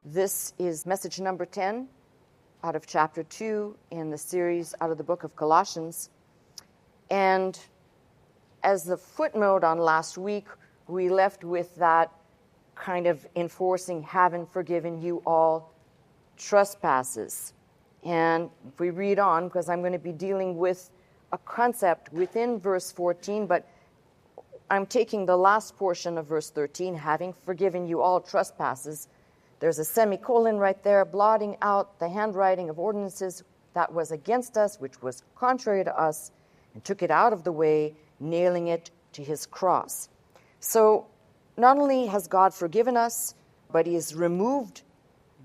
This is message number 10 out of chapter 2 in the series out of the book of Colossians. And as the footnote on last week, we left with that kind of enforcing, having forgiven you all trespasses. And if we read on, because I'm going to be dealing with a concept within verse 14, but I'm taking the last portion of verse 13, having forgiven you all trespasses. There's a semicolon right there, blotting out the handwriting of ordinances that was against us, which was contrary to us, and took it out of the way, nailing it to his cross. So not only has God forgiven us, but he has removed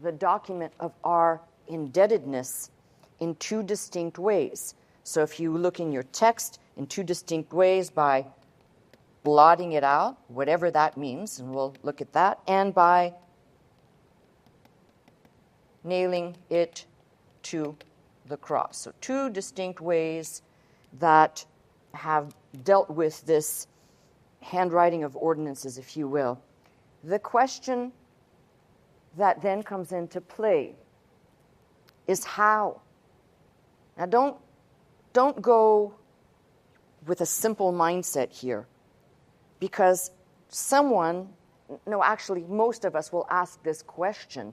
the document of our indebtedness in two distinct ways. So if you look in your text, in two distinct ways, by blotting it out, whatever that means, and we'll look at that, and by nailing it to the cross. So two distinct ways that have dealt with this handwriting of ordinances, if you will. The question that then comes into play is how. Now don't go with a simple mindset here, because actually most of us will ask this question.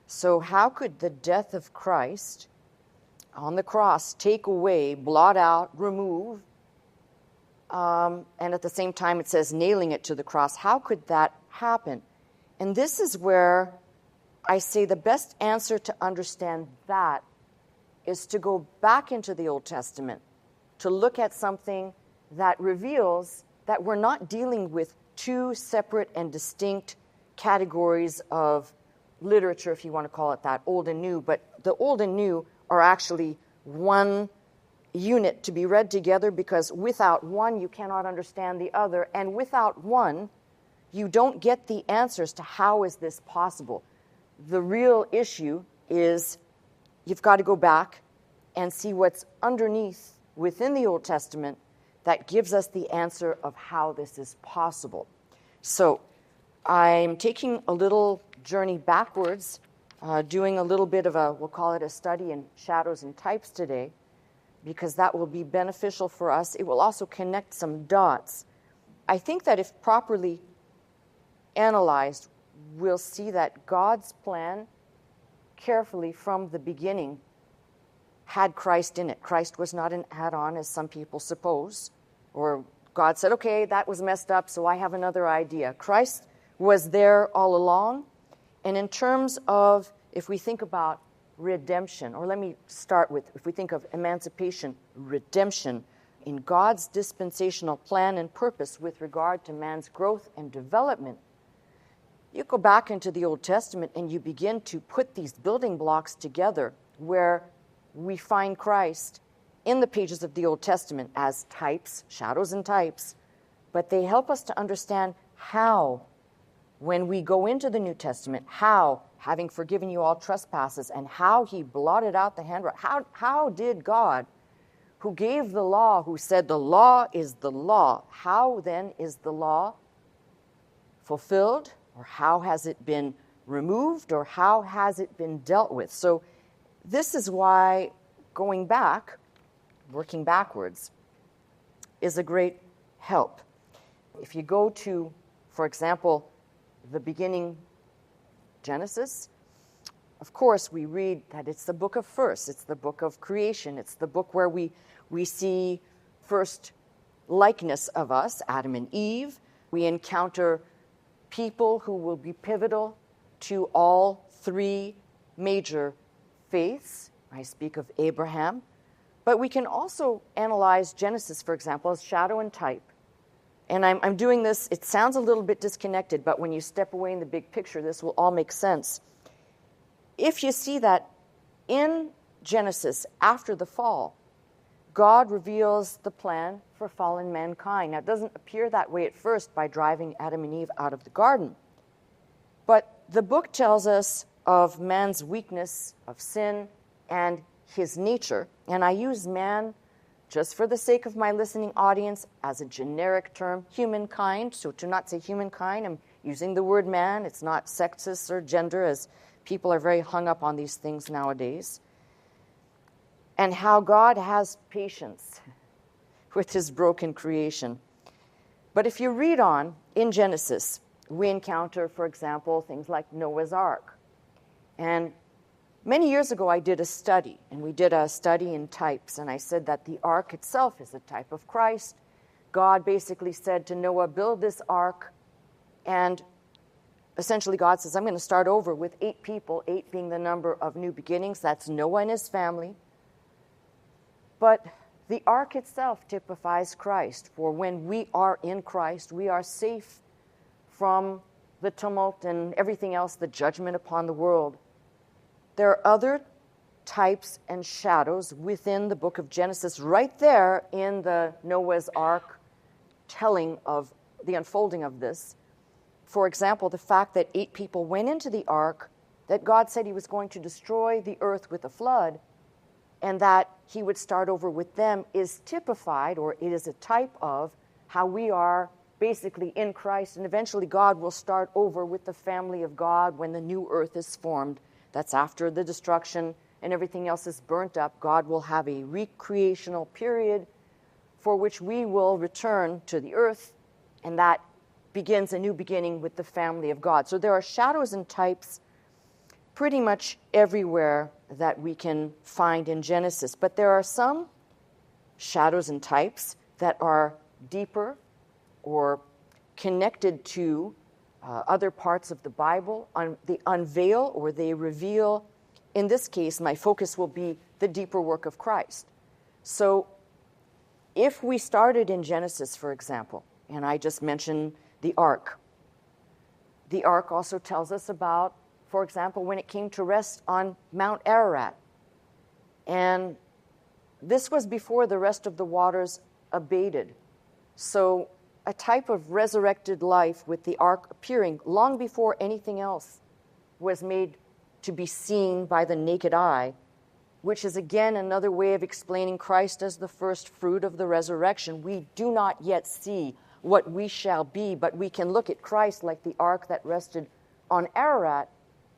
So how could the death of Christ on the cross take away, blot out, remove, and at the same time it says nailing it to the cross? How could that happen? And this is where I say the best answer to understand that is to go back into the Old Testament, to look at something that reveals that we're not dealing with two separate and distinct categories of literature, if you want to call it that, Old and New, but the Old and New are actually one unit to be read together, because without one you cannot understand the other, and without one you don't get the answers to how is this possible. The real issue is you've got to go back and see what's underneath within the Old Testament that gives us the answer of how this is possible. So I'm taking a little journey backwards, doing a little bit of we'll call it a study in shadows and types today, because that will be beneficial for us. It will also connect some dots. I think that if properly analyzed, we'll see that God's plan carefully from the beginning had Christ in it. Christ was not an add-on, as some people suppose, or God said, okay, that was messed up, so I have another idea. Christ was there all along. And in terms of, if we think about redemption, or let me start with, if we think of emancipation, redemption, in God's dispensational plan and purpose with regard to man's growth and development, you go back into the Old Testament and you begin to put these building blocks together where we find Christ in the pages of the Old Testament as types, shadows and types, but they help us to understand how, when we go into the New Testament, how, having forgiven you all trespasses, and how he blotted out the handwriting. How did God, who gave the law, who said the law is the law, how then is the law fulfilled? Or how has it been removed? Or how has it been dealt with? So this is why going back, working backwards, is a great help. If you go to, for example, the beginning, Genesis, of course we read that it's the book of first, it's the book of creation, it's the book where we see first likeness of us, Adam and Eve. We encounter people who will be pivotal to all three major faiths. I speak of Abraham, but we can also analyze Genesis, for example, as shadow and type. And I'm doing this, it sounds a little bit disconnected, but when you step away in the big picture, this will all make sense. If you see that in Genesis, after the fall, God reveals the plan for fallen mankind. Now, it doesn't appear that way at first by driving Adam and Eve out of the garden. But the book tells us of man's weakness, of sin, and his nature. And I use man, just for the sake of my listening audience, as a generic term, humankind. So to not say humankind, I'm using the word man. It's not sexist or gender, as people are very hung up on these things nowadays. And how God has patience with his broken creation. But if you read on in Genesis, we encounter, for example, things like Noah's Ark. And many years ago, I did a study, and we did a study in types, and I said that the ark itself is a type of Christ. God basically said to Noah, build this ark, and essentially God says, I'm going to start over with 8 people, 8 being the number of new beginnings. That's Noah and his family. But the ark itself typifies Christ, for when we are in Christ, we are safe from the tumult and everything else, the judgment upon the world. There are other types and shadows within the book of Genesis, right there in the Noah's Ark telling of the unfolding of this. For example, the fact that 8 people went into the ark, that God said he was going to destroy the earth with a flood, and that he would start over with them, is typified, or it is a type of how we are basically in Christ, and eventually God will start over with the family of God when the new earth is formed. That's after the destruction and everything else is burnt up. God will have a recreational period for which we will return to the earth, and that begins a new beginning with the family of God. So there are shadows and types pretty much everywhere that we can find in Genesis. But there are some shadows and types that are deeper or connected to other parts of the Bible. They unveil or they reveal. In this case, my focus will be the deeper work of Christ. So if we started in Genesis, for example, and I just mentioned the ark also tells us about, for example, when it came to rest on Mount Ararat. And this was before the rest of the waters abated. So a type of resurrected life with the ark appearing long before anything else was made to be seen by the naked eye, which is again another way of explaining Christ as the first fruit of the resurrection. We do not yet see what we shall be, but we can look at Christ like the ark that rested on Ararat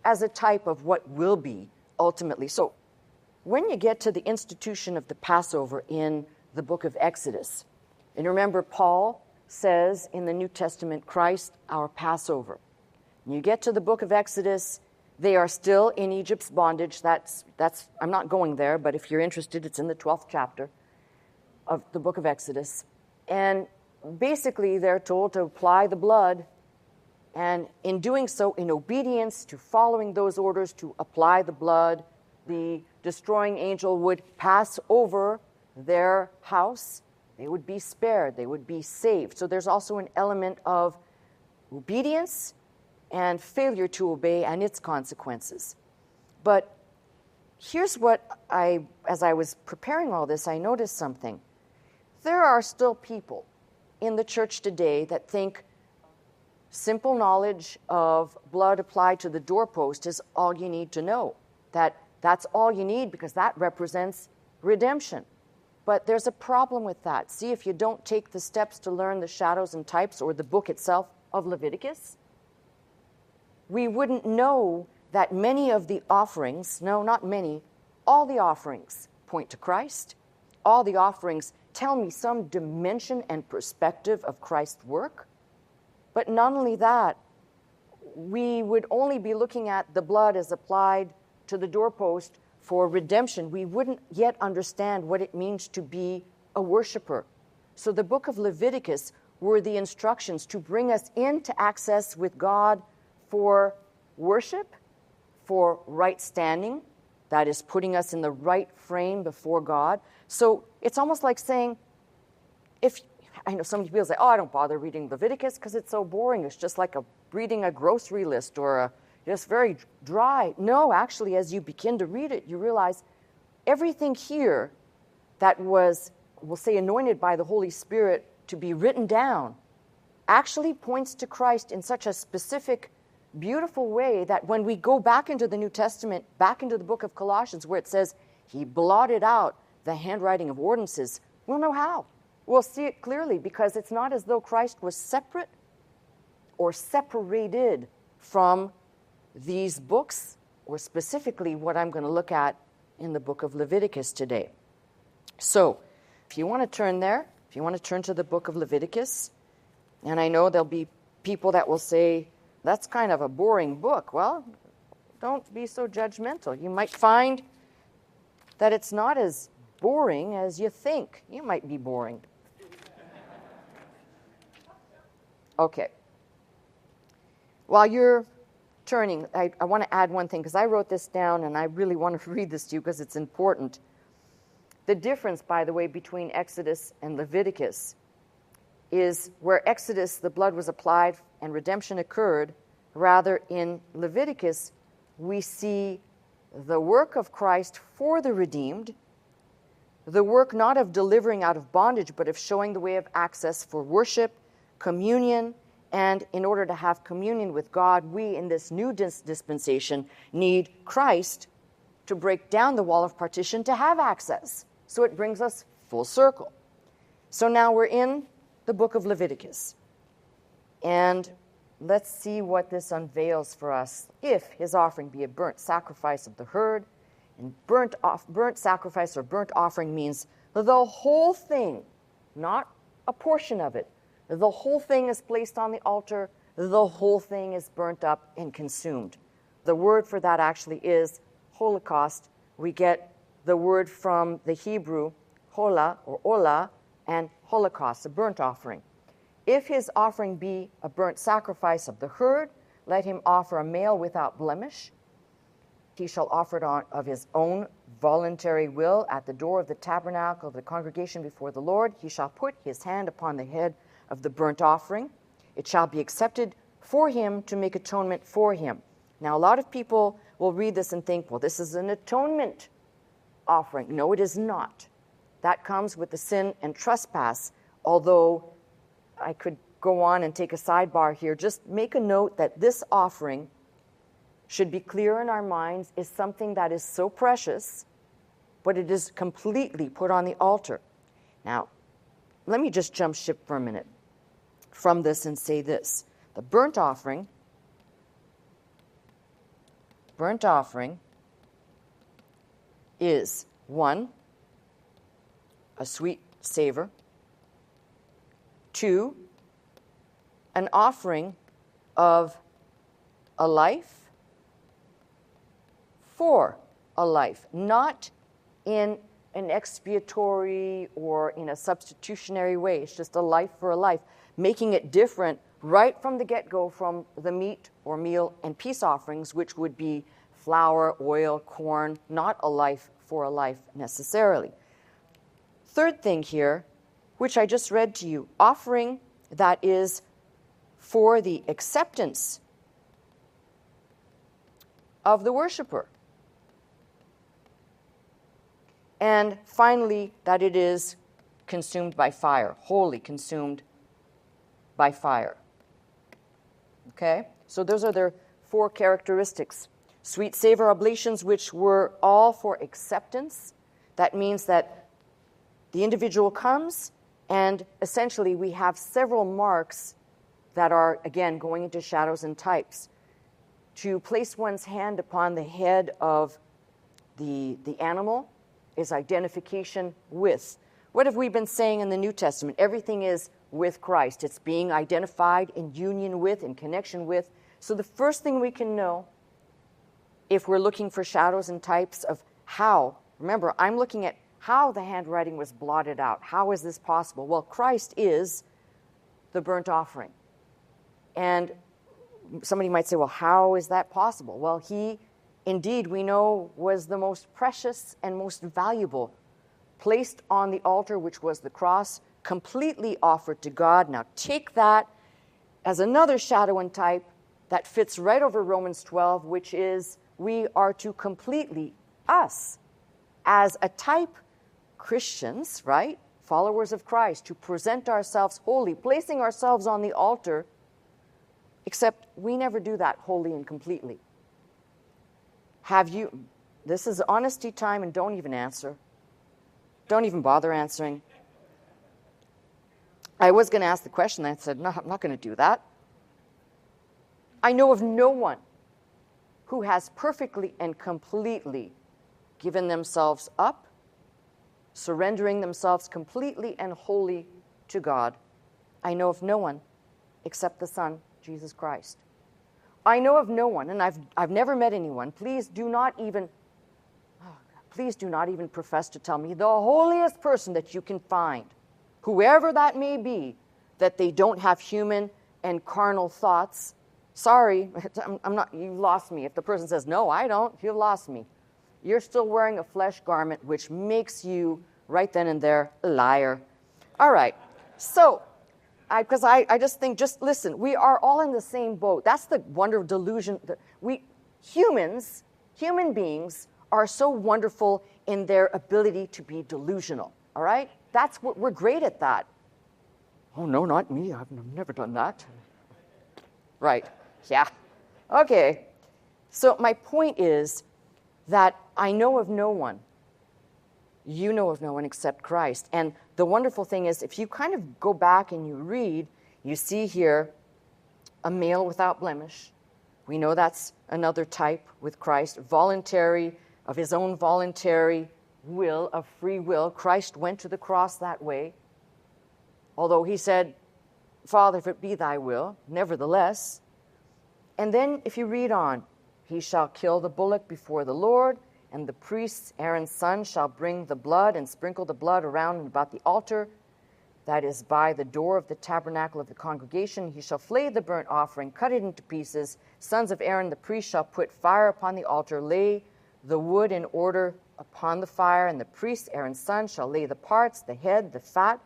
as a type of what will be ultimately. So when you get to the institution of the Passover in the book of Exodus, and remember Paul says in the New Testament, Christ, our Passover. And you get to the book of Exodus, they are still in Egypt's bondage. That's I'm not going there, but if you're interested, it's in the 12th chapter of the book of Exodus. And basically, they're told to apply the blood, and in doing so, in obedience to following those orders to apply the blood, the destroying angel would pass over their house. They would be spared. They would be saved. So there's also an element of obedience and failure to obey and its consequences. But here's what as I was preparing all this, I noticed something. There are still people in the church today that think simple knowledge of blood applied to the doorpost is all you need to know. That's all you need because that represents redemption. But there's a problem with that. See, if you don't take the steps to learn the shadows and types or the book itself of Leviticus, we wouldn't know that many of the offerings, no, not many, all the offerings point to Christ. All the offerings tell me some dimension and perspective of Christ's work. But not only that, we would only be looking at the blood as applied to the doorpost for redemption. We wouldn't yet understand what it means to be a worshiper. So the book of Leviticus were the instructions to bring us into access with God for worship, for right standing, that is putting us in the right frame before God. So it's almost like saying, if I know some people say, oh, I don't bother reading Leviticus because it's so boring. It's just like reading a grocery list or just very dry. No, actually, as you begin to read it, you realize everything here that was, we'll say, anointed by the Holy Spirit to be written down actually points to Christ in such a specific, beautiful way that when we go back into the New Testament, back into the book of Colossians, where it says he blotted out the handwriting of ordinances, we'll know how. We'll see it clearly because it's not as though Christ was separate or separated from these books, or specifically what I'm going to look at in the book of Leviticus today. So, if you want to turn there, if you want to turn to the book of Leviticus, and I know there'll be people that will say, that's kind of a boring book. Well, don't be so judgmental. You might find that it's not as boring as you think. You might be boring. Okay. While you're turning, I want to add one thing, because I wrote this down and I really want to read this to you because it's important. The difference, by the way, between Exodus and Leviticus is where Exodus, the blood was applied and redemption occurred, rather in Leviticus, we see the work of Christ for the redeemed, the work not of delivering out of bondage, but of showing the way of access for worship, communion, and in order to have communion with God, we in this new dispensation need Christ to break down the wall of partition to have access. So it brings us full circle. So now we're in the book of Leviticus. And let's see what this unveils for us. If his offering be a burnt sacrifice of the herd, and burnt sacrifice or burnt offering means the whole thing, not a portion of it. The whole thing is placed on the altar. The whole thing is burnt up and consumed. The word for that actually is Holocaust. We get the word from the Hebrew, hola or ola, and Holocaust, a burnt offering. If his offering be a burnt sacrifice of the herd, let him offer a male without blemish. He shall offer it of his own voluntary will at the door of the tabernacle of the congregation before the Lord. He shall put his hand upon the head of the burnt offering. It shall be accepted for him to make atonement for him. Now, a lot of people will read this and think, well, this is an atonement offering. No, it is not. That comes with the sin and trespass, although I could go on and take a sidebar here. Just make a note that this offering should be clear in our minds is something that is so precious, but it is completely put on the altar. Now, let me just jump ship for a minute from this and say this. The burnt offering is, 1, a sweet savor. 2, an offering of a life for a life, not in an expiatory or in a substitutionary way. It's just a life for a life, making it different right from the get-go from the meat or meal and peace offerings, which would be flour, oil, corn, not a life for a life necessarily. Third thing here, which I just read to you, offering that is for the acceptance of the worshiper. And finally, that it is consumed by fire, wholly consumed by fire. Okay? So those are their 4 characteristics. Sweet savor oblations, which were all for acceptance. That means that the individual comes, and essentially we have several marks that are, again, going into shadows and types. To place one's hand upon the head of the animal is identification with. What have we been saying in the New Testament? Everything is with Christ. It's being identified in union with, in connection with. So the first thing we can know, if we're looking for shadows and types of how, remember, I'm looking at how the handwriting was blotted out. How is this possible? Well, Christ is the burnt offering. And somebody might say, well, how is that possible? Well, he, indeed, we know, was the most precious and most valuable, placed on the altar, which was the cross, completely offered to God. Now take that as another shadow and type that fits right over Romans 12, which is we are to completely, us, as a type, Christians, right, followers of Christ, to present ourselves holy, placing ourselves on the altar, except we never do that wholly and completely. Have you, this is honesty time, and don't even answer. Don't even bother answering. I was going to ask the question, I said, no, I'm not going to do that. I know of no one who has perfectly and completely given themselves up, surrendering themselves completely and wholly to God. I know of no one except the Son, Jesus Christ. I know of no one, and I've never met anyone. Please do not even profess to tell me the holiest person that you can find, whoever that may be, that they don't have human and carnal thoughts. Sorry, I'm not. You lost me. If the person says, no, I don't, you've lost me. You're still wearing a flesh garment, which makes you, right then and there, a liar. All right. So, because I just think, just listen, we are all in the same boat. That's the wonder of delusion. Human beings are so wonderful in their ability to be delusional. All right? That's what we're great at that. Oh, no, not me. I've never done that. Right. Yeah. Okay. So my point is that I know of no one. You know of no one except Christ. And the wonderful thing is, if you kind of go back and you read, you see here a male without blemish. We know that's another type with Christ. Voluntary, of his own voluntary will, of free will. Christ went to the cross that way. Although he said, Father, if it be thy will, nevertheless. And then if you read on, he shall kill the bullock before the Lord, and the priests, Aaron's son, shall bring the blood and sprinkle the blood around and about the altar, that is by the door of the tabernacle of the congregation. He shall flay the burnt offering, cut it into pieces. Sons of Aaron, the priest, shall put fire upon the altar, lay the wood in order upon the fire, and the priest, Aaron's son, shall lay the parts, the head, the fat,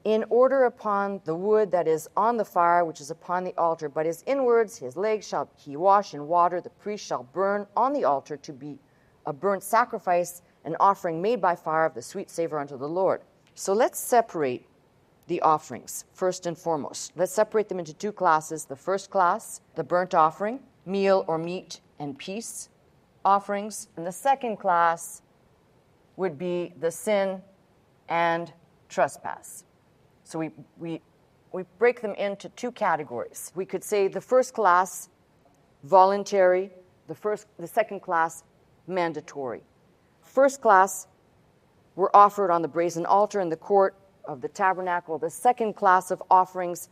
in order upon the wood that is on the fire, which is upon the altar. But his inwards, his legs, shall he wash in water. The priest shall burn on the altar to be a burnt sacrifice, an offering made by fire of the sweet savor unto the Lord. So let's separate the offerings, first and foremost. Let's separate them into two classes. The first class, the burnt offering, meal or meat and peace offerings. And the second class would be the sin and trespass. So we break them into two categories. We could say the first class, voluntary, the second class, mandatory. First class were offered on the brazen altar in the court of the tabernacle. The second class of offerings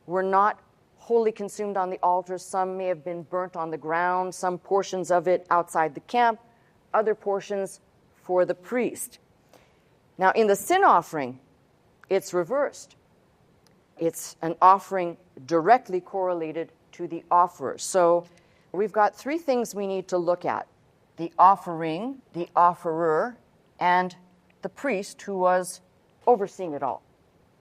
were not wholly consumed on the altar. Some may have been burnt on the ground, some portions of it outside the camp, other portions for the priest. Now, in the sin offering, it's reversed. It's an offering directly correlated to the offerer. So we've got three things we need to look at: the offering, the offerer, and the priest who was overseeing it all.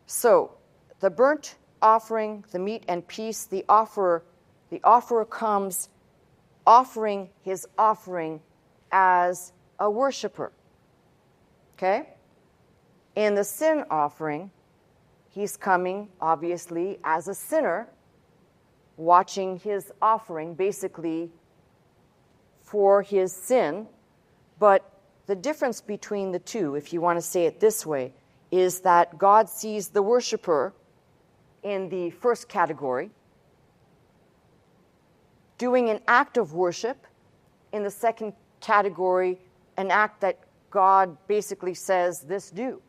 So the burnt offering, the meat and peace, the offerer comes offering his offering as a worshiper. Okay? In the sin offering, he's coming, obviously, as a sinner, watching his offering, basically, for his sin. But the difference between the two, if you want to say it this way, is that God sees the worshiper in the first category doing an act of worship. In the second category, an act that God basically says, this do.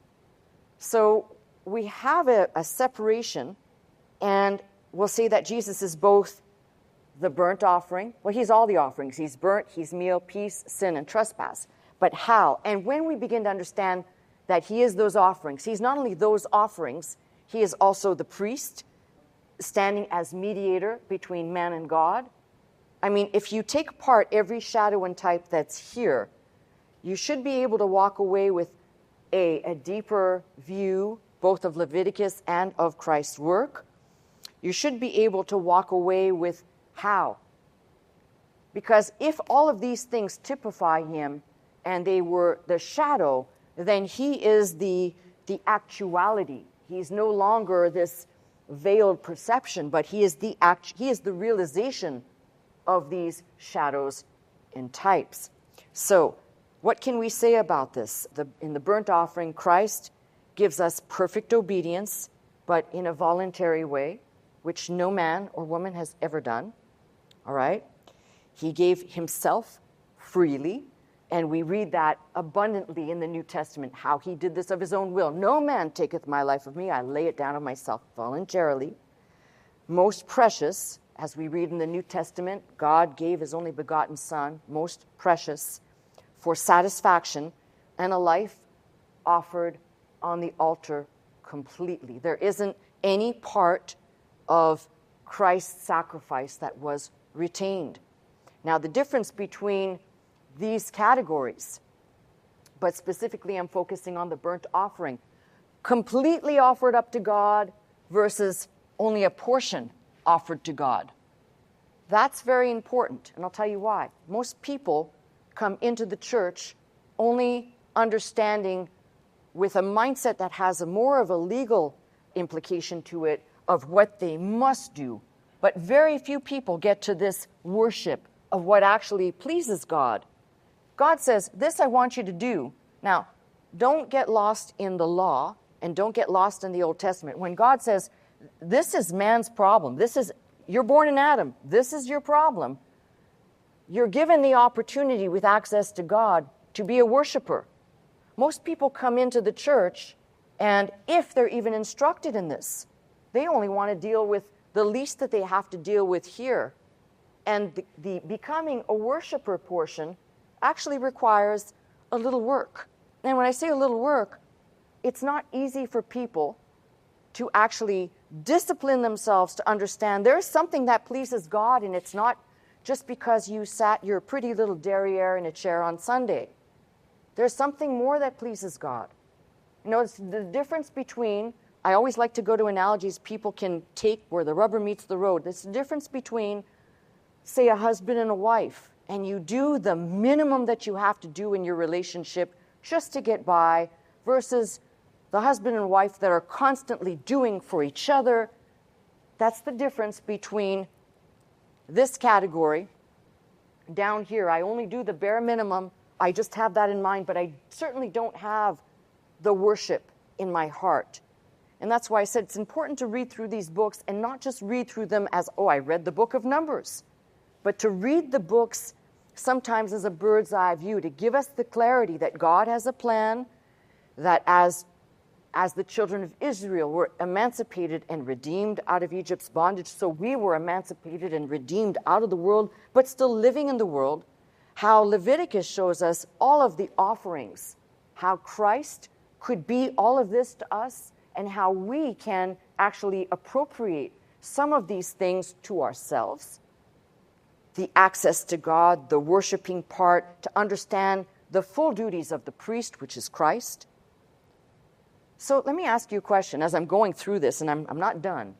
So we have a separation, and we'll say that Jesus is both the burnt offering. Well, he's all the offerings. He's burnt, he's meal, peace, sin, and trespass. But how? And when we begin to understand that he is those offerings, he's not only those offerings, he is also the priest, standing as mediator between man and God. I mean, if you take apart every shadow and type that's here, you should be able to walk away with a deeper view, both of Leviticus and of Christ's work. You should be able to walk away with how. Because if all of these things typify him and they were the shadow, then he is the actuality. He's no longer this veiled perception, but he is the realization of these shadows and types. So, what can we say about this? In the burnt offering, Christ gives us perfect obedience, but in a voluntary way, which no man or woman has ever done. All right? He gave himself freely, and we read that abundantly in the New Testament, how he did this of his own will. No man taketh my life of me, I lay it down of myself voluntarily. Most precious, as we read in the New Testament, God gave his only begotten Son, most precious, for satisfaction, and a life offered on the altar completely. There isn't any part of Christ's sacrifice that was retained. Now, the difference between these categories, but specifically I'm focusing on the burnt offering, completely offered up to God versus only a portion offered to God. That's very important, and I'll tell you why. Most people come into the church only understanding with a mindset that has more of a legal implication to it of what they must do. But very few people get to this worship of what actually pleases God. God says, this I want you to do. Now, don't get lost in the law and don't get lost in the Old Testament. When God says, this is man's problem, you're born in Adam, this is your problem, you're given the opportunity with access to God to be a worshiper. Most people come into the church, and if they're even instructed in this, they only want to deal with the least that they have to deal with here. And the becoming a worshiper portion actually requires a little work. And when I say a little work, it's not easy for people to actually discipline themselves to understand there's something that pleases God, and it's not just because you sat your pretty little derriere in a chair on Sunday. There's something more that pleases God. You know, it's the difference between, I always like to go to analogies people can take where the rubber meets the road. There's the difference between, say, a husband and a wife, and you do the minimum that you have to do in your relationship just to get by, versus the husband and wife that are constantly doing for each other. That's the difference between this category. Down here, I only do the bare minimum. I just have that in mind, but I certainly don't have the worship in my heart. And that's why I said it's important to read through these books and not just read through them as, oh, I read the book of Numbers, but to read the books sometimes as a bird's eye view, to give us the clarity that God has a plan, that as the children of Israel were emancipated and redeemed out of Egypt's bondage, so we were emancipated and redeemed out of the world, but still living in the world. How Leviticus shows us all of the offerings, how Christ could be all of this to us, and how we can actually appropriate some of these things to ourselves. The access to God, the worshiping part, to understand the full duties of the priest, which is Christ. So let me ask you a question as I'm going through this, and I'm not done.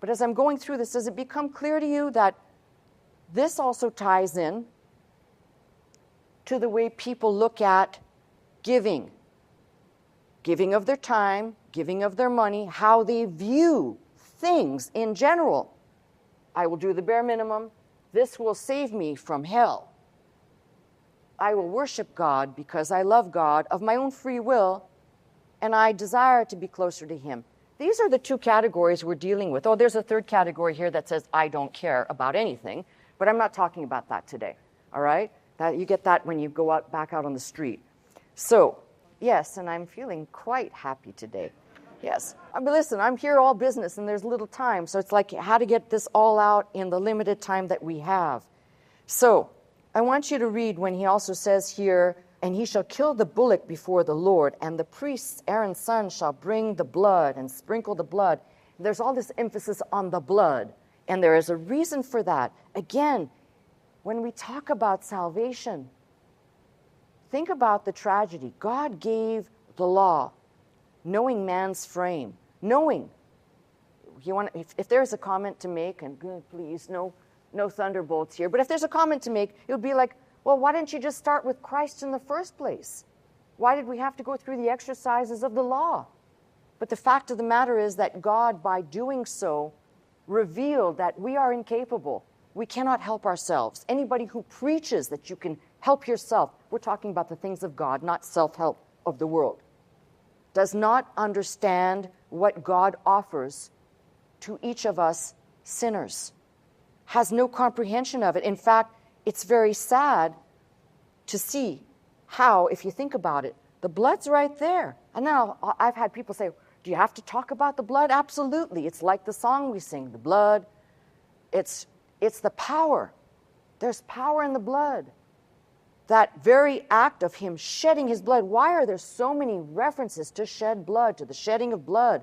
But as I'm going through this, does it become clear to you that this also ties in to the way people look at giving? Giving of their time, giving of their money, how they view things in general. I will do the bare minimum. This will save me from hell. I will worship God because I love God of my own free will, and I desire to be closer to Him. These are the two categories we're dealing with. Oh, there's a third category here that says, I don't care about anything, but I'm not talking about that today, all right? You get that when you go back out on the street. So, yes, and I'm feeling quite happy today. Yes. I mean, listen, I'm here all business, and there's little time, so it's like how to get this all out in the limited time that we have. So, I want you to read when he also says here, and he shall kill the bullock before the Lord, and the priests, Aaron's son, shall bring the blood and sprinkle the blood. There's all this emphasis on the blood, and there is a reason for that. Again, when we talk about salvation, think about the tragedy. God gave the law, knowing man's frame, knowing. If there's a comment to make, and please, no thunderbolts here, but if there's a comment to make, it would be like, well, why didn't you just start with Christ in the first place? Why did we have to go through the exercises of the law? But the fact of the matter is that God, by doing so, revealed that we are incapable. We cannot help ourselves. Anybody who preaches that you can help yourself, we're talking about the things of God, not self-help of the world, does not understand what God offers to each of us sinners. has no comprehension of it. In fact, it's very sad to see how, if you think about it, the blood's right there. And now I've had people say, do you have to talk about the blood? Absolutely. It's like the song we sing, the blood. It's the power. There's power in the blood. That very act of him shedding his blood. Why are there so many references to shed blood, to the shedding of blood?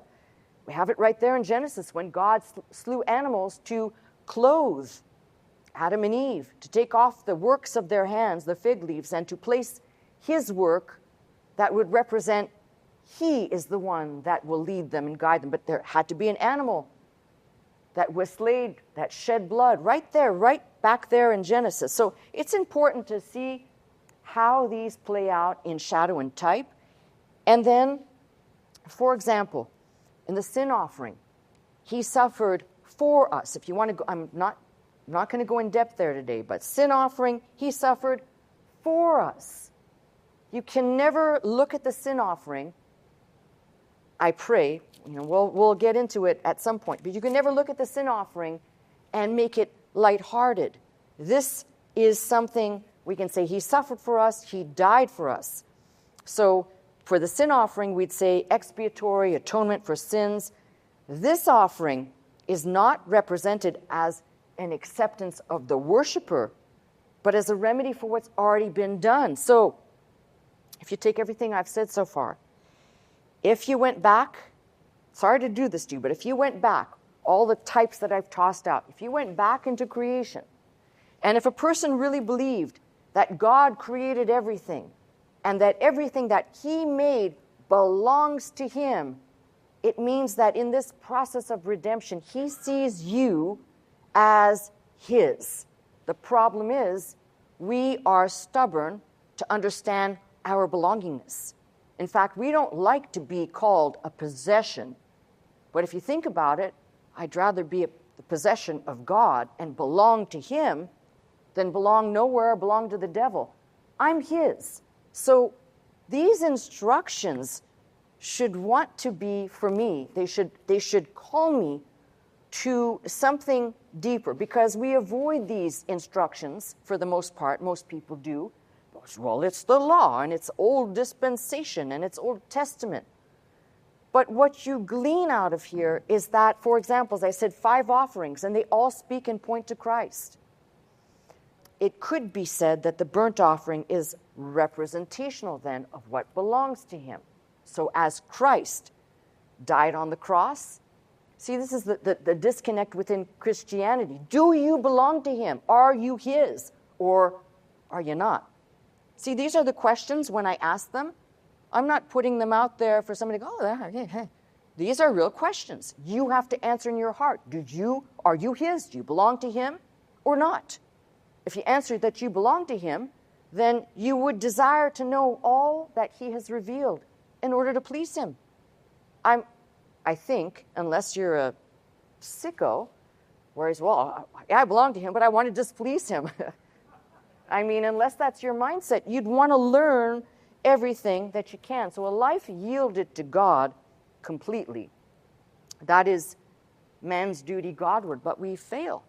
We have it right there in Genesis when God slew animals to clothe Adam and Eve, to take off the works of their hands, the fig leaves, and to place his work that would represent he is the one that will lead them and guide them. But there had to be an animal that was slayed, that shed blood, right there, right back there in Genesis. So it's important to see how these play out in shadow and type. And then, for example, in the sin offering, he suffered for us. If you want to go, I'm not going to go in depth there today, but sin offering, he suffered for us. You can never look at the sin offering, I pray, we'll get into it at some point, but you can never look at the sin offering and make it lighthearted. This is something we can say he suffered for us, he died for us. So for the sin offering, we'd say expiatory atonement for sins. This offering is not represented as an acceptance of the worshiper, but as a remedy for what's already been done. So if you take everything I've said so far, if you went back, sorry to do this to you, but if you went back, all the types that I've tossed out, if you went back into creation, and if a person really believed that God created everything, and that everything that he made belongs to him, it means that in this process of redemption, he sees you as his. The problem is, we are stubborn to understand our belongingness. In fact, we don't like to be called a possession. But if you think about it, I'd rather be the possession of God and belong to him than belong nowhere or belong to the devil. I'm his. So these instructions should want to be, for me, they should call me to something deeper, because we avoid these instructions for the most part. Most people do. Well, it's the law, and it's old dispensation, and it's Old Testament. But what you glean out of here is that, for example, as I said, 5 offerings, and they all speak and point to Christ. It could be said that the burnt offering is representational then of what belongs to him. So as Christ died on the cross, see, this is the disconnect within Christianity. Do you belong to him? Are you his? Or are you not? See, these are the questions when I ask them. I'm not putting them out there for somebody to go, oh, hey. These are real questions. You have to answer in your heart. Are you his? Do you belong to him or not? If you answer that you belong to him, then you would desire to know all that he has revealed in order to please him. I think, unless you're a sicko, whereas, well, I belong to him, but I want to displease him. I mean, unless that's your mindset, you'd want to learn everything that you can. So a life yielded to God completely, that is man's duty Godward, but we fail,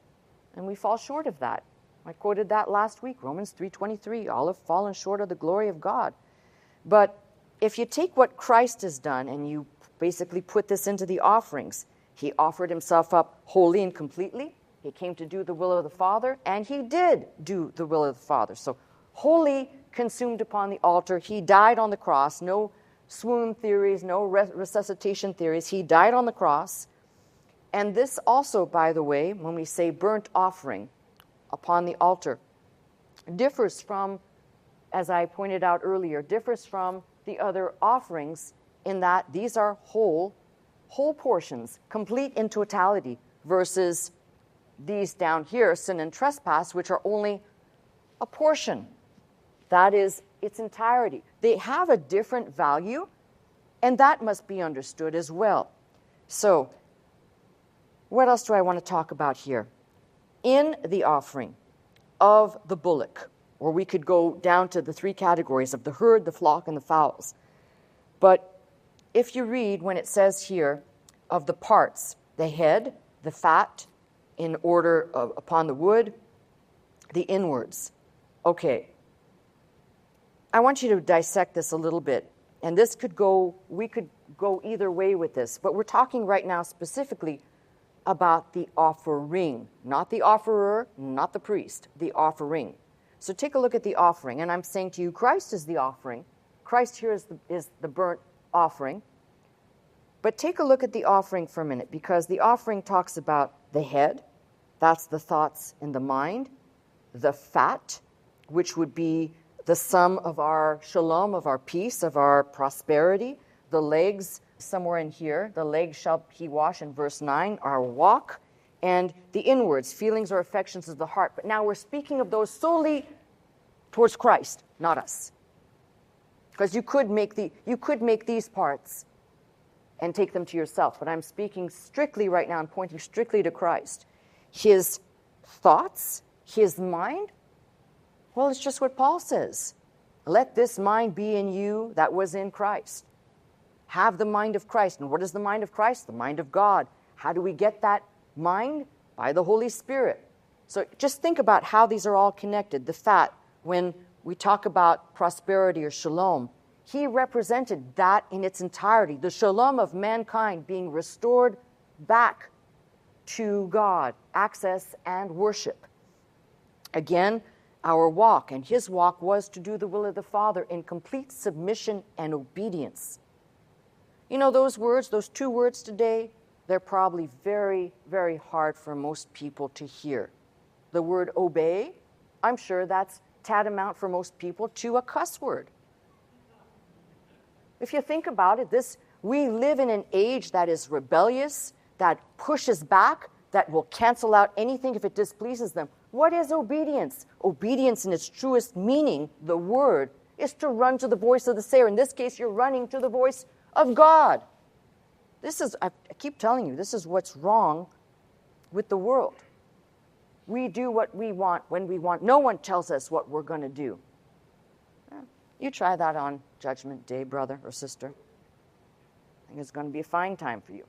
and we fall short of that. I quoted that last week, Romans 3:23, all have fallen short of the glory of God. But if you take what Christ has done and you basically put this into the offerings, he offered himself up wholly and completely. He came to do the will of the Father, and he did do the will of the Father. So wholly consumed upon the altar. He died on the cross. No swoon theories, no resuscitation theories. He died on the cross. And this also, by the way, when we say burnt offering upon the altar, differs from, as I pointed out earlier, differs from the other offerings in that these are whole portions, complete in totality, versus these down here, sin and trespass, which are only a portion. That is its entirety. They have a different value, and that must be understood as well. So, what else do I want to talk about here? In the offering of the bullock, or we could go down to the 3 categories of the herd, the flock, and the fowls. But if you read when it says here of the parts, the head, the fat, in order upon the wood, the inwards. Okay. I want you to dissect this a little bit. And we could go either way with this. But we're talking right now specifically about the offering. Not the offerer, not the priest, the offering. So take a look at the offering. And I'm saying to you, Christ is the offering. Christ here is the burnt offering. But take a look at the offering for a minute, because the offering talks about the head. That's the thoughts in the mind. The fat, which would be the sum of our shalom, of our peace, of our prosperity. The legs, somewhere in here, the legs shall he wash in verse 9, our walk. And the inwards, feelings or affections of the heart. But now we're speaking of those solely towards Christ, not us. Because you could make these parts and take them to yourself. But I'm speaking strictly right now and pointing strictly to Christ. His thoughts, his mind, well, it's just what Paul says. Let this mind be in you that was in Christ. Have the mind of Christ. And what is the mind of Christ? The mind of God. How do we get that mind? By the Holy Spirit. So just think about how these are all connected. The fat, when we talk about prosperity or shalom, he represented that in its entirety. The shalom of mankind being restored back to God, access and worship. Again, our walk, and his walk was to do the will of the Father in complete submission and obedience. You know, those words, those two words today, they're probably very, very hard for most people to hear. The word obey, I'm sure that's tantamount for most people to a cuss word. If you think about it, we live in an age that is rebellious, that pushes back, that will cancel out anything if it displeases them. What is obedience? Obedience in its truest meaning, the word, is to run to the voice of the sayer. In this case, you're running to the voice of God. I keep telling you, this is what's wrong with the world. We do what we want when we want. No one tells us what we're going to do. You try that on Judgment Day, brother or sister. I think it's going to be a fine time for you.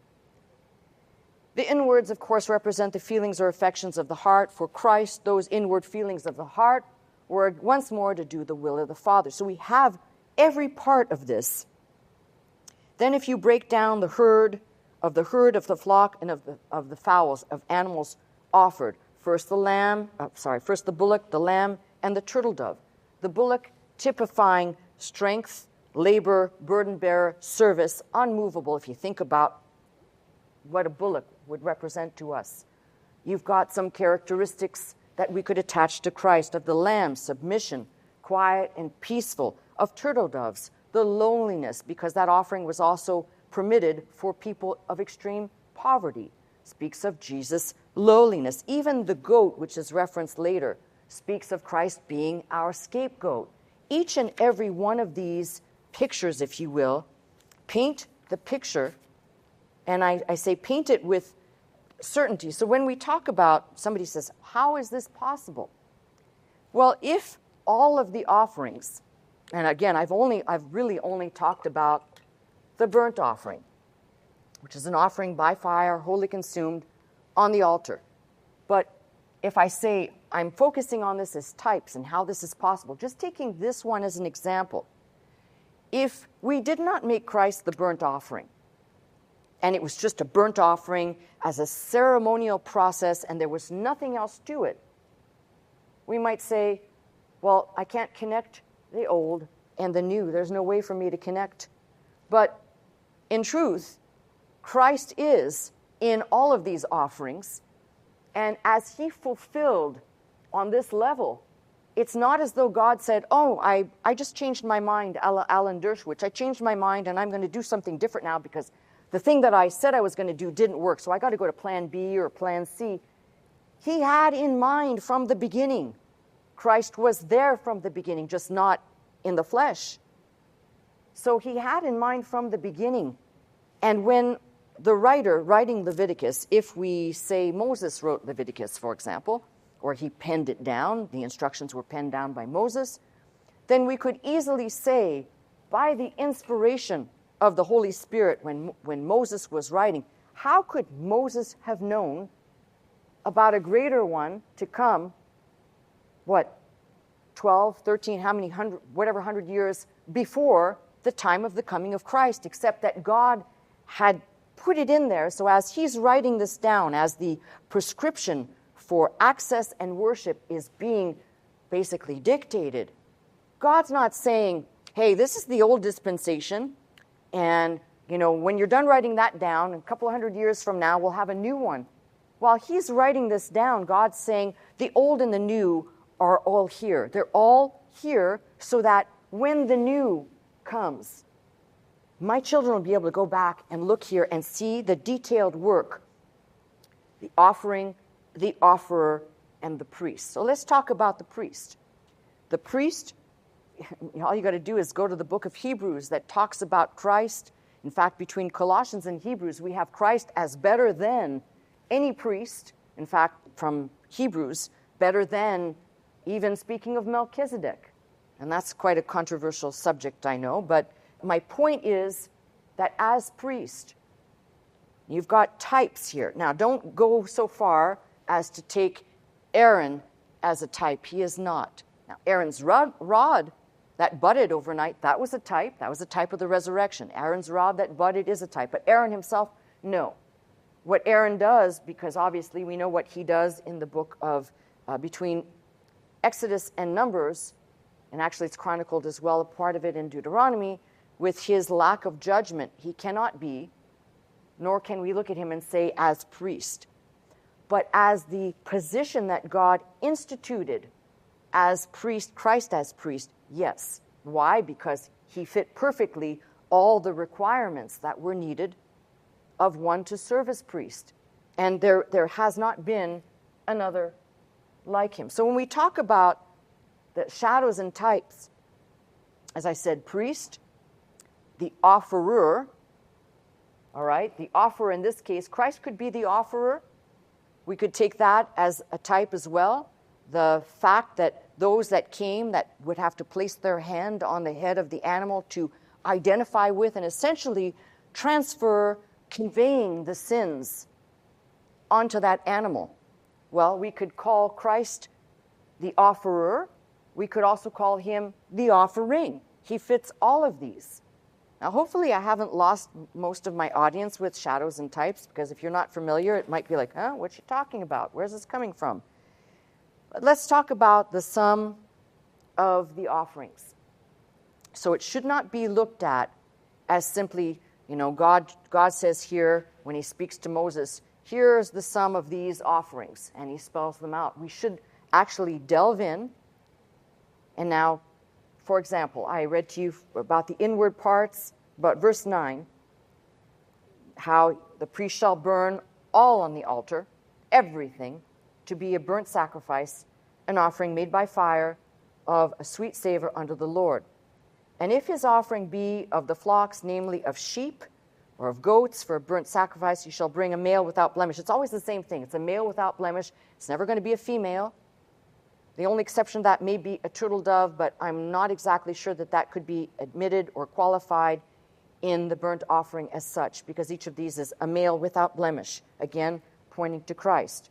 The inwards, of course, represent the feelings or affections of the heart. For Christ, those inward feelings of the heart were once more to do the will of the Father. So we have every part of this. Then if you break down the herd of the flock, and of the fowls, of animals offered, first the bullock, the lamb, and the turtle dove. The bullock typifying strength, labor, burden bearer, service, unmovable, if you think about what a bullock would represent to us. You've got some characteristics that we could attach to Christ. Of the lamb, submission, quiet and peaceful. Of turtle doves, the loneliness, because that offering was also permitted for people of extreme poverty. Speaks of Jesus' lowliness. Even the goat, which is referenced later, speaks of Christ being our scapegoat. Each and every one of these pictures, if you will, paint the picture, and I say paint it with certainty. So when we talk about, somebody says, how is this possible? Well, if all of the offerings, and again, I've really only talked about the burnt offering, which is an offering by fire, wholly consumed on the altar. But if I say I'm focusing on this as types and how this is possible, just taking this one as an example, if we did not make Christ the burnt offering, and it was just a burnt offering as a ceremonial process and there was nothing else to it, we might say, well, I can't connect the old and the new. There's no way for me to connect. But in truth, Christ is in all of these offerings, and as he fulfilled on this level, it's not as though God said, oh, I just changed my mind, a la Alan Dershowitz. I changed my mind and I'm going to do something different now because the thing that I said I was going to do didn't work, so I got to go to plan B or plan C. He had in mind from the beginning. Christ was there from the beginning, just not in the flesh. So he had in mind from the beginning. And when the writer writing Leviticus, if we say Moses wrote Leviticus, for example, or he penned it down, the instructions were penned down by Moses, then we could easily say, by the inspiration of the Holy Spirit when Moses was writing, how could Moses have known about a greater one to come, 12, 13, how many hundred, whatever 100 years before the time of the coming of Christ, except that God had put it in there. So as he's writing this down, as the prescription for access and worship is being basically dictated, God's not saying, hey, this is the old dispensation, and when you're done writing that down, a couple of 100 years from now, we'll have a new one. While he's writing this down, God's saying the old and the new are all here. They're all here so that when the new comes, my children will be able to go back and look here and see the detailed work, the offering, the offerer, and the priest. So let's talk about the priest. The priest, all you got to do is go to the book of Hebrews that talks about Christ. In fact, between Colossians and Hebrews, we have Christ as better than any priest. In fact, from Hebrews, better than even speaking of Melchizedek. And that's quite a controversial subject, I know. But my point is that as priest, you've got types here. Now, don't go so far as to take Aaron as a type. He is not. Now, Aaron's rod that budded overnight, that was a type. That was a type of the resurrection. Aaron's rod that budded is a type. But Aaron himself, no. What Aaron does, because obviously we know what he does in the book of, between Exodus and Numbers, and actually it's chronicled as well, a part of it in Deuteronomy, with his lack of judgment, he cannot be, nor can we look at him and say as priest. But as the position that God instituted as priest, Christ as priest, yes. Why? Because he fit perfectly all the requirements that were needed of one to serve as priest. And there has not been another like him. So when we talk about the shadows and types, as I said, priest, the offerer, all right, the offerer in this case, Christ could be the offerer. We could take that as a type as well. The fact that those that came that would have to place their hand on the head of the animal to identify with and essentially transfer, conveying the sins onto that animal. Well, we could call Christ the offerer. We could also call him the offering. He fits all of these. Now, hopefully I haven't lost most of my audience with shadows and types, because if you're not familiar, it might be like, what you talking about? Where's this coming from? But let's talk about the sum of the offerings. So it should not be looked at as simply, God says here when he speaks to Moses, here's the sum of these offerings, and he spells them out. We should actually delve in. And now, for example, I read to you about the inward parts, about verse 9, how the priest shall burn all on the altar, everything, to be a burnt sacrifice, an offering made by fire of a sweet savor unto the Lord. And if his offering be of the flocks, namely of sheep or of goats for a burnt sacrifice, you shall bring a male without blemish. It's always the same thing. It's a male without blemish. It's never going to be a female. The only exception to that may be a turtle dove, but I'm not exactly sure that that could be admitted or qualified in the burnt offering as such, because each of these is a male without blemish, again, pointing to Christ.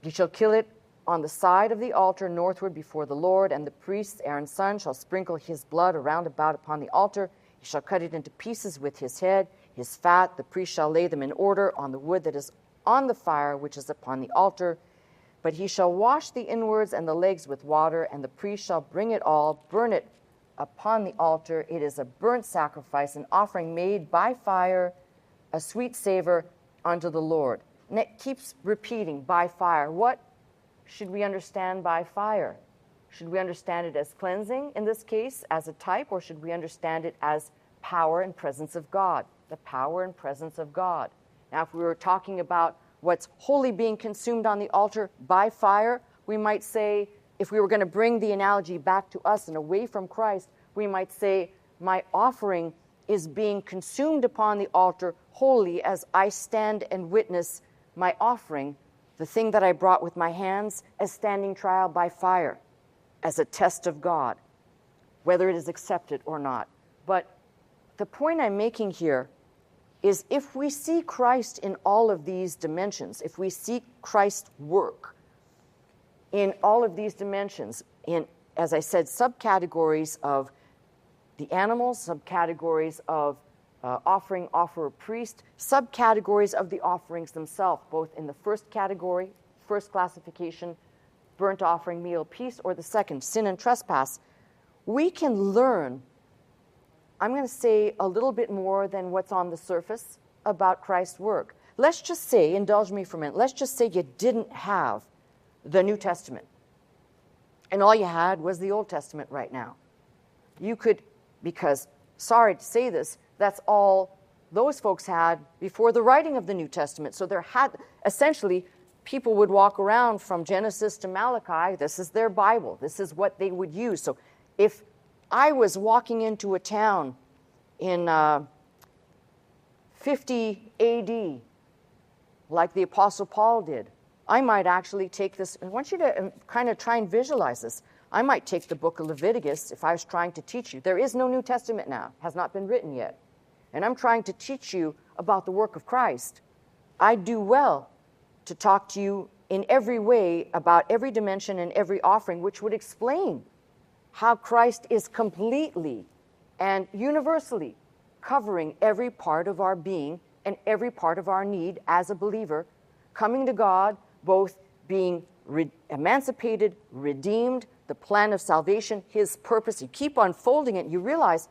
You shall kill it on the side of the altar northward before the Lord, and the priest, Aaron's son, shall sprinkle his blood around about upon the altar. He shall cut it into pieces with his head, his fat. The priest shall lay them in order on the wood that is on the fire, which is upon the altar. But he shall wash the inwards and the legs with water, and the priest shall bring it all, burn it upon the altar. It is a burnt sacrifice, an offering made by fire, a sweet savor unto the Lord. And it keeps repeating, by fire. What should we understand by fire? Should we understand it as cleansing in this case, as a type, or should we understand it as power and presence of God? The power and presence of God. Now, if we were talking about what's wholly being consumed on the altar by fire, we might say, if we were going to bring the analogy back to us and away from Christ, we might say, my offering is being consumed upon the altar wholly as I stand and witness my offering, the thing that I brought with my hands, as standing trial by fire, as a test of God, whether it is accepted or not. But the point I'm making here is if we see Christ in all of these dimensions, if we see Christ's work in all of these dimensions, in, as I said, subcategories of the animals, subcategories of offerer, priest, subcategories of the offerings themselves, both in the first category, first classification, burnt offering, meal, peace, or the second, sin and trespass, we can learn, I'm going to say a little bit more than what's on the surface about Christ's work. Let's just say, indulge me for a minute, let's just say you didn't have the New Testament, and all you had was the Old Testament right now. You could, because, sorry to say this, that's all those folks had before the writing of the New Testament. So there had, essentially, people would walk around from Genesis to Malachi. This is their Bible. This is what they would use. So if I was walking into a town in 50 AD, like the Apostle Paul did, I might actually take this. I want you to kind of try and visualize this. I might take the book of Leviticus if I was trying to teach you. There is no New Testament now, has not been written yet. And I'm trying to teach you about the work of Christ. I do well to talk to you in every way about every dimension and every offering, which would explain how Christ is completely and universally covering every part of our being and every part of our need as a believer, coming to God, both being emancipated, redeemed, the plan of salvation, his purpose. You keep unfolding it, you realize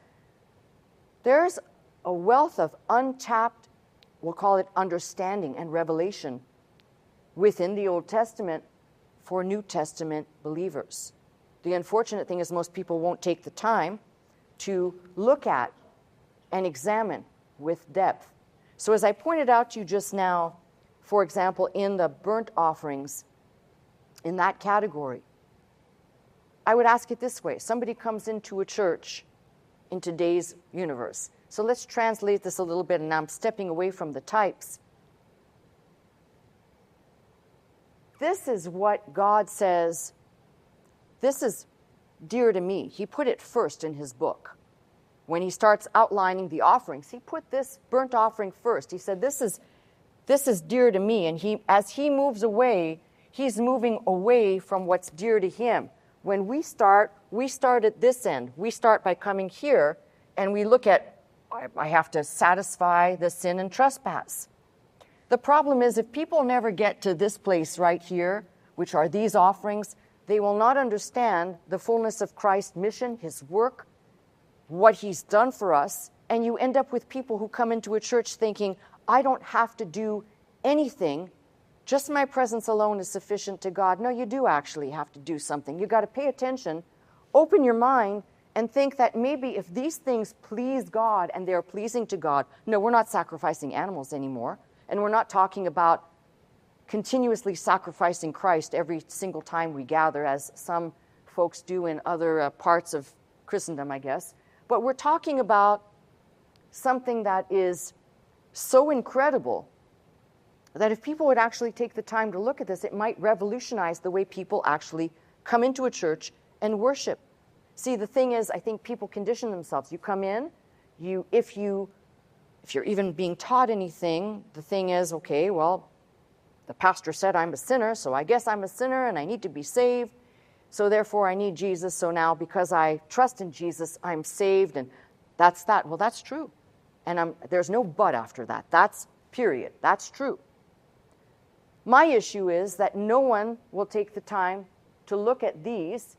there's a wealth of untapped, we'll call it understanding and revelation within the Old Testament for New Testament believers. The unfortunate thing is most people won't take the time to look at and examine with depth. So as I pointed out to you just now, for example, in the burnt offerings, in that category, I would ask it this way. Somebody comes into a church in today's universe. So let's translate this a little bit, and now I'm stepping away from the types. This is what God says, this is dear to me. He put it first in his book. When he starts outlining the offerings, he put this burnt offering first. He said, this is dear to me. And as he moves away, he's moving away from what's dear to him. When we start at this end. We start by coming here, and we look at, I have to satisfy the sin and trespass. The problem is if people never get to this place right here, which are these offerings, they will not understand the fullness of Christ's mission, his work, what he's done for us, and you end up with people who come into a church thinking, I don't have to do anything, just my presence alone is sufficient to God. No, you do actually have to do something. You've got to pay attention, open your mind, and think that maybe if these things please God and they're pleasing to God, no, we're not sacrificing animals anymore, and we're not talking about continuously sacrificing Christ every single time we gather, as some folks do in other parts of Christendom, I guess. But we're talking about something that is so incredible that if people would actually take the time to look at this, it might revolutionize the way people actually come into a church and worship. See, the thing is, I think people condition themselves. You come in, if you're even being taught anything, the thing is, okay, well, the pastor said I'm a sinner, so I guess I'm a sinner and I need to be saved. So therefore I need Jesus. So now because I trust in Jesus, I'm saved. And that's that. Well, that's true. And there's no but after that. That's period. That's true. My issue is that no one will take the time to look at these.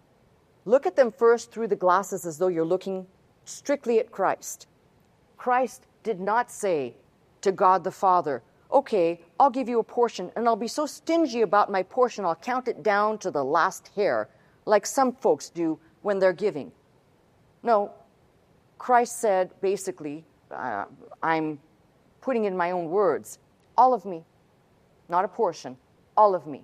Look at them first through the glasses as though you're looking strictly at Christ. Christ did not say to God the Father, okay, I'll give you a portion, and I'll be so stingy about my portion, I'll count it down to the last hair, like some folks do when they're giving. No, Christ said, basically, I'm putting in my own words, all of me, not a portion, all of me.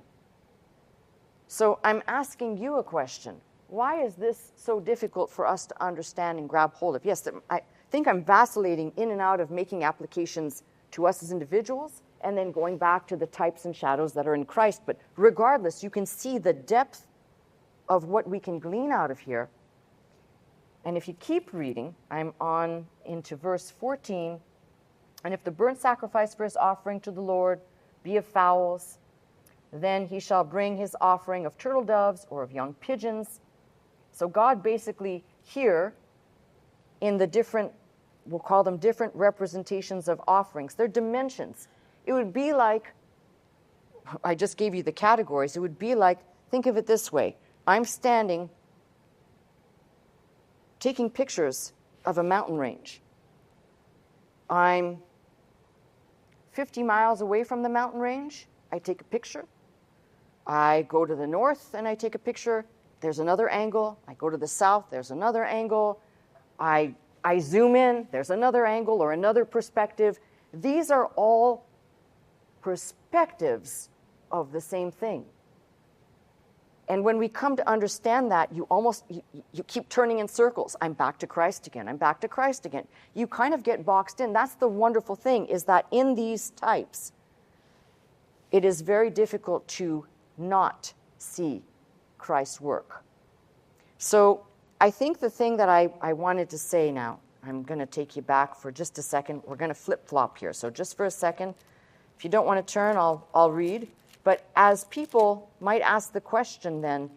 So I'm asking you a question. Why is this so difficult for us to understand and grab hold of? Yes, I think I'm vacillating in and out of making applications to us as individuals and then going back to the types and shadows that are in Christ. But regardless, you can see the depth of what we can glean out of here. And if you keep reading, I'm on into verse 14 And if the burnt sacrifice for his offering to the Lord be of fowls, then he shall bring his offering of turtle doves or of young pigeons. So God basically here, in the different, we'll call them different representations of offerings, they're dimensions. It would be like, I just gave you the categories, it would be like, think of it this way. I'm standing taking pictures of a mountain range. I'm 50 miles away from the mountain range. I take a picture. I go to the north and I take a picture. There's another angle. I go to the south. There's another angle. I zoom in. There's another angle or another perspective. These are all perspectives of the same thing. And when we come to understand that, you keep turning in circles. I'm back to Christ again. I'm back to Christ again. You kind of get boxed in. That's the wonderful thing, is that in these types, it is very difficult to not see Christ's work. So I think the thing that I wanted to say now, I'm going to take you back for just a second. We're going to flip-flop here. So just for a second, if you don't want to turn, I'll read. But as people might ask the question then,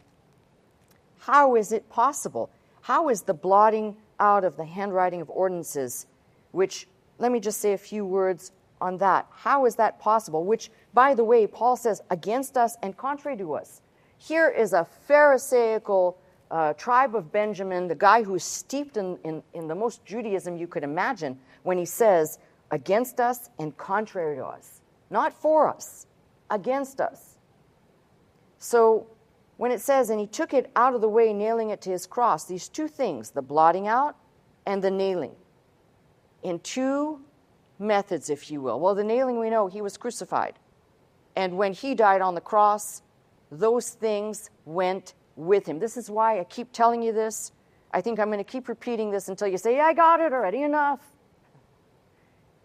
how is it possible? How is the blotting out of the handwriting of ordinances, which, let me just say a few words on that. How is that possible? Which, by the way, Paul says, against us and contrary to us. Here is a Pharisaical tribe of Benjamin, the guy who's steeped in the most Judaism you could imagine, when he says, against us and contrary to us. Not for us. Against us. So when it says, and he took it out of the way, nailing it to his cross, these two things, the blotting out and the nailing, in two methods, if you will. Well, the nailing, we know he was crucified. And when he died on the cross, those things went with him. This is why I keep telling you this. I think I'm going to keep repeating this until you say, yeah, I got it already, enough.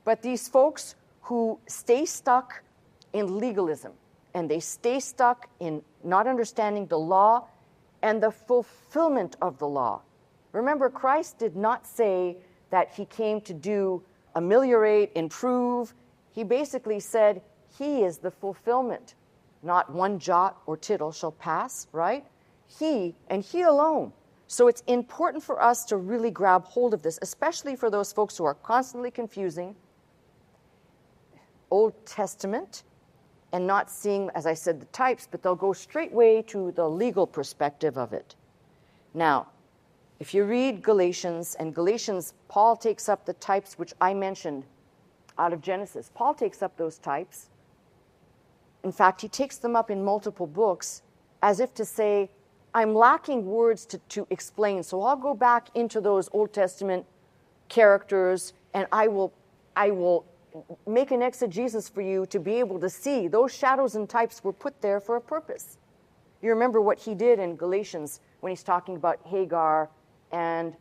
But these folks who stay stuck in legalism, and they stay stuck in not understanding the law and the fulfillment of the law. Remember, Christ did not say that he came to ameliorate, improve. He basically said he is the fulfillment. Not one jot or tittle shall pass, right? He, and he alone. So it's important for us to really grab hold of this, especially for those folks who are constantly confusing Old Testament and not seeing, as I said, the types, but they'll go straightway to the legal perspective of it. Now, if you read Galatians, and Galatians, Paul takes up the types which I mentioned out of Genesis. Paul takes up those types. In fact, he takes them up in multiple books as if to say, I'm lacking words to explain, so I'll go back into those Old Testament characters and I will make an exegesis for you to be able to see those shadows and types were put there for a purpose. You remember what he did in Galatians when he's talking about Hagar and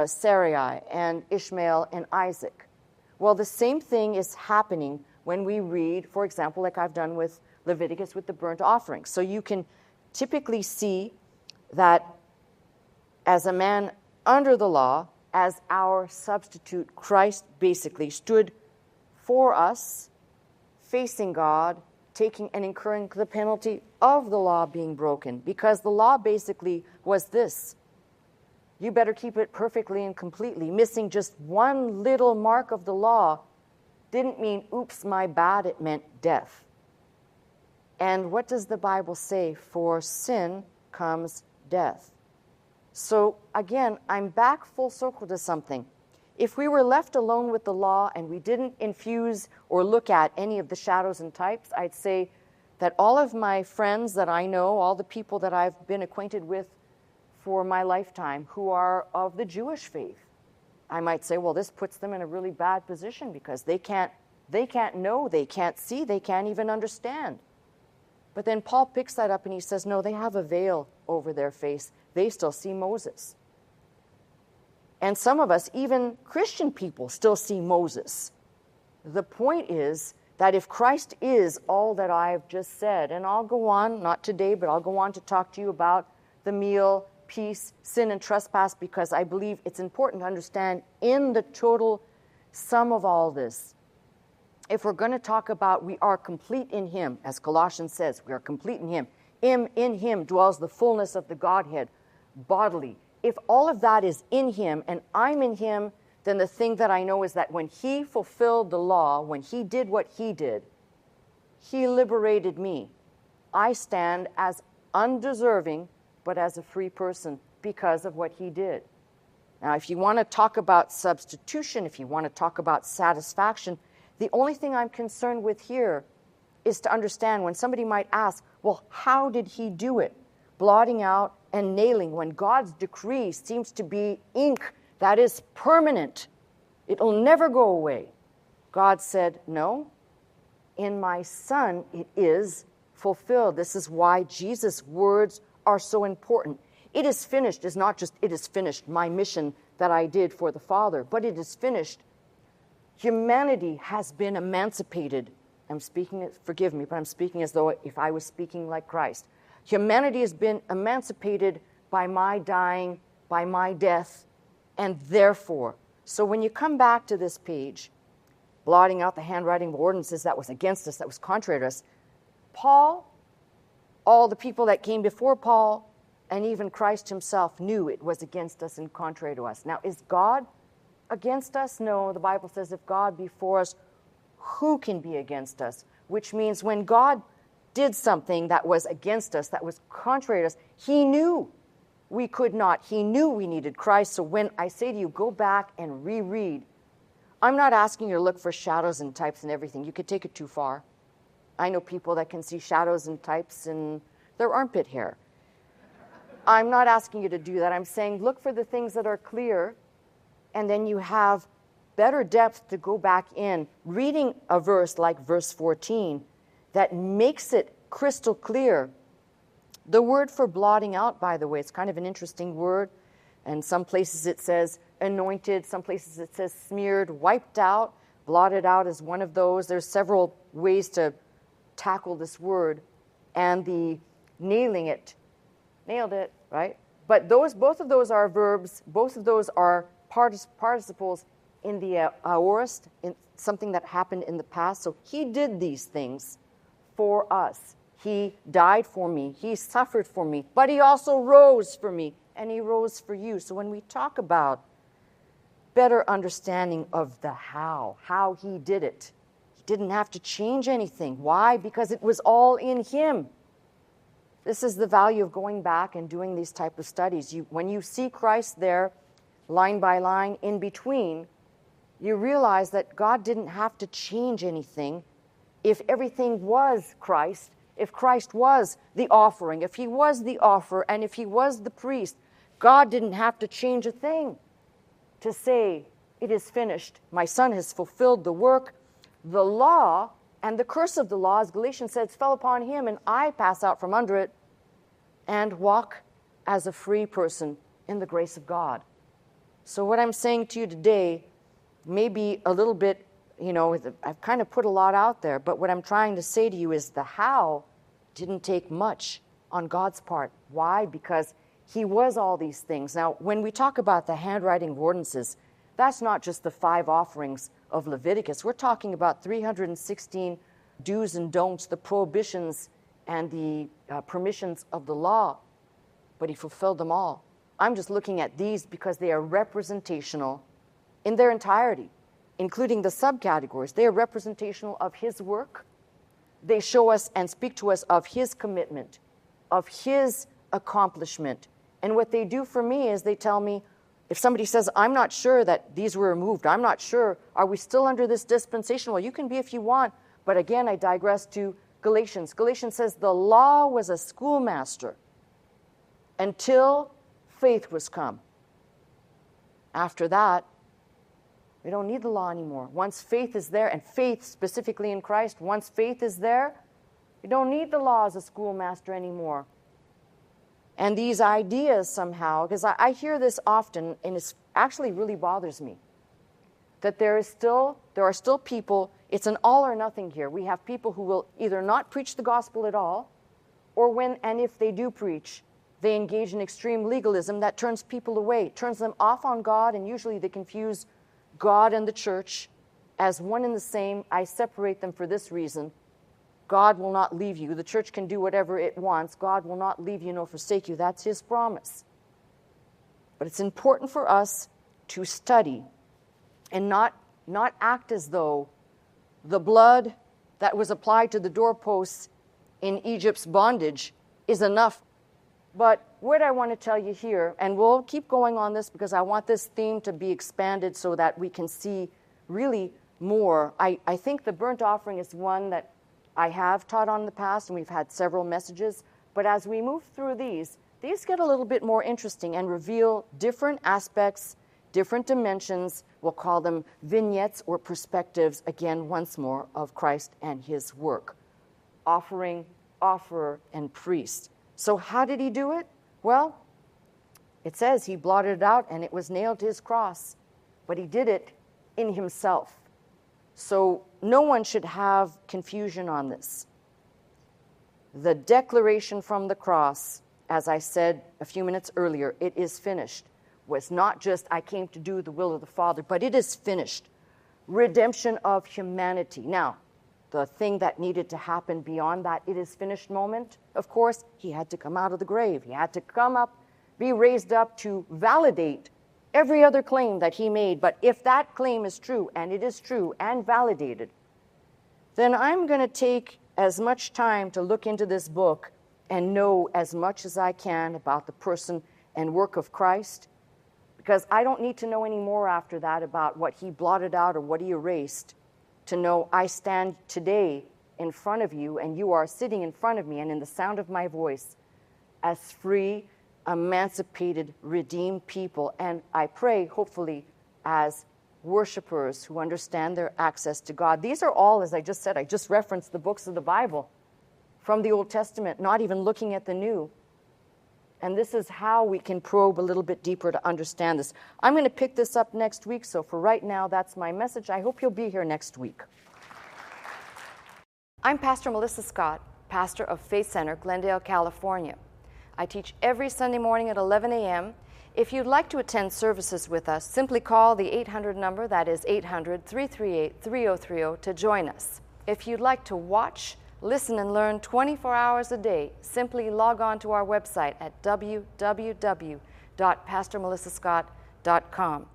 Sarai and Ishmael and Isaac. Well, the same thing is happening when we read, for example, like I've done with Leviticus with the burnt offerings. So you can typically see that as a man under the law, as our substitute, Christ basically stood for us, facing God, taking and incurring the penalty of the law being broken. Because the law basically was this: you better keep it perfectly and completely. Missing just one little mark of the law didn't mean, oops, my bad, it meant death. And what does the Bible say? For sin comes death. So again, I'm back full circle to something. If we were left alone with the law and we didn't infuse or look at any of the shadows and types, I'd say that all of my friends that I know, all the people that I've been acquainted with for my lifetime who are of the Jewish faith, I might say, well, this puts them in a really bad position because they can't know, they can't see, they can't even understand. But then Paul picks that up and he says, no, they have a veil over their face. They still see Moses. And some of us, even Christian people, still see Moses. The point is that if Christ is all that I've just said, and I'll go on, not today, but I'll go on to talk to you about the meal, peace, sin, and trespass, because I believe it's important to understand in the total sum of all this, if we're going to talk about we are complete in him, as Colossians says, we are complete in him. In him dwells the fullness of the Godhead bodily. If all of that is in him and I'm in him, then the thing that I know is that when he fulfilled the law, when he did what he did, he liberated me. I stand as undeserving, but as a free person because of what he did. Now, if you want to talk about substitution, if you want to talk about satisfaction, the only thing I'm concerned with here is to understand when somebody might ask, well, how did he do it? Blotting out and nailing, when God's decree seems to be ink that is permanent. It'll never go away. God said, no, in my Son it is fulfilled. This is why Jesus' words are so important. It is finished is not just it is finished, my mission that I did for the Father, but it is finished. Humanity has been emancipated. I'm speaking, forgive me, but I'm speaking as though if I was speaking like Christ. Humanity has been emancipated by my dying, by my death, and therefore, so when you come back to this page, blotting out the handwriting of ordinances that was against us, that was contrary to us, Paul, all the people that came before Paul, and even Christ himself knew it was against us and contrary to us. Now, is God against us? No, the Bible says if God be for us, who can be against us? Which means when God did something that was against us, that was contrary to us, he knew we could not. He knew we needed Christ. So when I say to you, go back and reread, I'm not asking you to look for shadows and types and everything. You could take it too far. I know people that can see shadows and types in their armpit hair. I'm not asking you to do that. I'm saying look for the things that are clear, and then you have better depth to go back in, reading a verse like verse 14 that makes it crystal clear. The word for blotting out, by the way, it's kind of an interesting word. And some places it says anointed, some places it says smeared, wiped out, blotted out is one of those. There's several ways to tackle this word. And the nailing it, nailed it, right? But both of those are verbs, both of those are participles in the aorist, in something that happened in the past. So he did these things for us. He died for me. He suffered for me. But he also rose for me, and he rose for you. So when we talk about better understanding of the how he did it, he didn't have to change anything. Why? Because it was all in him. This is the value of going back and doing these type of studies. When you see Christ there, line by line, in between, you realize that God didn't have to change anything. If everything was Christ, if Christ was the offering, if he was the offer, and if he was the priest, God didn't have to change a thing to say, it is finished. My Son has fulfilled the work. The law and the curse of the law, as Galatians says, fell upon him, and I pass out from under it and walk as a free person in the grace of God. So what I'm saying to you today may be a little bit, I've kind of put a lot out there, but what I'm trying to say to you is the how didn't take much on God's part. Why? Because he was all these things. Now, when we talk about the handwriting of ordinances, that's not just the 5 offerings of Leviticus. We're talking about 316 do's and don'ts, the prohibitions and the permissions of the law, but he fulfilled them all. I'm just looking at these because they are representational in their entirety, including the subcategories. They are representational of his work. They show us and speak to us of his commitment, of his accomplishment. And what they do for me is they tell me, if somebody says, I'm not sure that these were removed, I'm not sure, are we still under this dispensation? Well, you can be if you want. But again, I digress to Galatians. Galatians says the law was a schoolmaster until faith was come. After that, we don't need the law anymore. Once faith is there, and faith specifically in Christ, once faith is there, you don't need the law as a schoolmaster anymore. And these ideas somehow, because I hear this often, and it actually really bothers me, that there are still people, it's an all or nothing here. We have people who will either not preach the gospel at all, or and if they do preach, they engage in extreme legalism that turns people away, turns them off on God, and usually they confuse God and the church as one and the same. I separate them for this reason. God will not leave you. The church can do whatever it wants. God will not leave you nor forsake you. That's his promise. But it's important for us to study and not act as though the blood that was applied to the doorposts in Egypt's bondage is enough. But what I want to tell you here, and we'll keep going on this because I want this theme to be expanded so that we can see really more. I think the burnt offering is one that I have taught on in the past, and we've had several messages. But as we move through these get a little bit more interesting and reveal different aspects, different dimensions. We'll call them vignettes or perspectives, again, once more, of Christ and his work. Offering, offerer, and priest. So how did he do it? Well, it says he blotted it out and it was nailed to his cross. But he did it in himself. So no one should have confusion on this. The declaration from the cross, as I said a few minutes earlier, it is finished, was not just I came to do the will of the Father, but it is finished. Redemption of humanity. Now, the thing that needed to happen beyond that it is finished moment, of course, he had to come out of the grave. He had to come up, be raised up to validate every other claim that he made. But if that claim is true, and it is true and validated, then I'm going to take as much time to look into this book and know as much as I can about the person and work of Christ, because I don't need to know any more after that about what he blotted out or what he erased to know I stand today in front of you and you are sitting in front of me and in the sound of my voice as free, emancipated, redeemed people. And I pray, hopefully, as worshipers who understand their access to God. These are all, as I just said, I just referenced the books of the Bible from the Old Testament, not even looking at the New. And this is how we can probe a little bit deeper to understand this. I'm going to pick this up next week, so for right now, that's my message. I hope you'll be here next week. I'm Pastor Melissa Scott, pastor of Faith Center, Glendale, California. I teach every Sunday morning at 11 a.m. If you'd like to attend services with us, simply call the 800 number, that is 800-338-3030, to join us. If you'd like to watch, listen, and learn 24 hours a day, simply log on to our website at www.pastormelissascott.com.